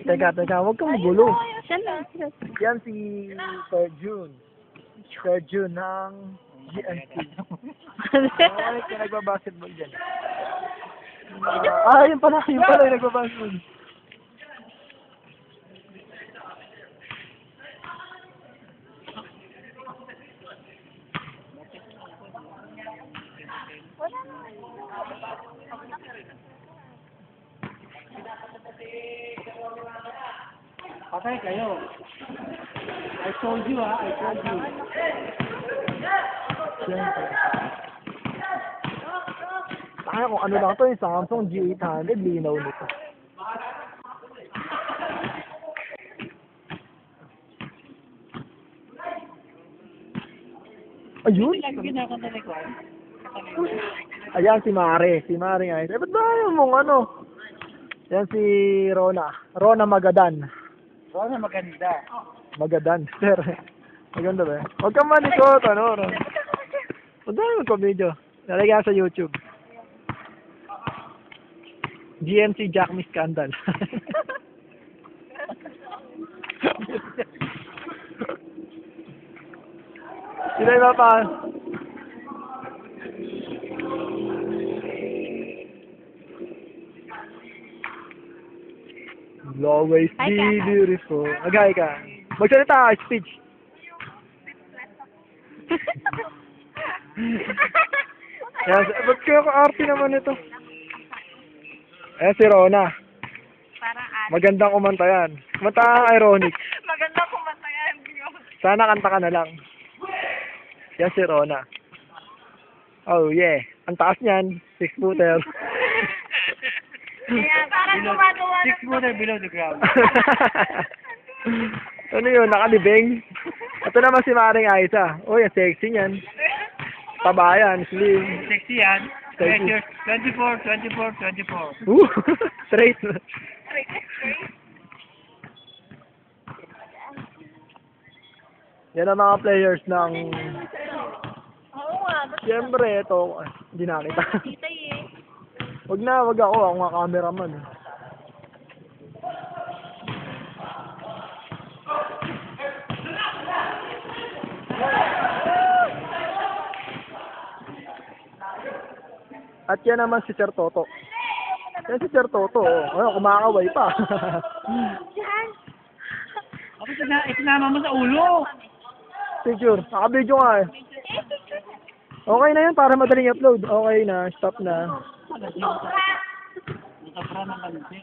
Teka, huwag kang magulo. Siya na. Yan si Sir June. Sir June ng GNC. Ay, kaya nagbabasketball dyan. Yun pala yung nagbabasketball. Patay kayo. I told you, ha? I told you. Kaya kung ano lang to, yung Samsung G800, linaw nito. Ayun! Ayan si Mare. Si Mare nga. Ba't ba ayaw mong ano? Yan si Rona. Rona Magadan. Rona maganda. Magadan. Sir. Maganda ba? Huwag kang malikot. Ano? Huwag tayo magpa-video. Nalagyan sa YouTube. GMC Jack Me Scandal. Sila iba pa. Always be beautiful. Agay ka. Magsalita ka, speech. Yan, ba't kayo ka-arty naman ito? Ayan si Rona. Magandang kumanta yan. Kumanta ka ironic. Magandang kumanta yan. Sana kanta ka na lang. Yan si Rona. Oh yeah. Ang taas niyan. 6-footer. Kaya parang gumagawa 6 meter below the ground. Ano yun? Nakalibing? Ito naman si Maring Aiza. Oh, yung sexy niyan. Tabayan, slim. Sexy yan. Sexy. Measure 24. Straight. Yan ang mga players ng... Oo nga. Siyempre, ito. Hindi nakita. Kita eh. Wag ako. Ako nga cameraman. At yan naman si Sir Toto. Yan si Sir Toto. Oh, kumakaway pa. Ako itinama mo sa ulo. Picture. Naka-video nga eh. Okay na yun para madaling upload. Okay na. Stop na. Nakapra ng kansi.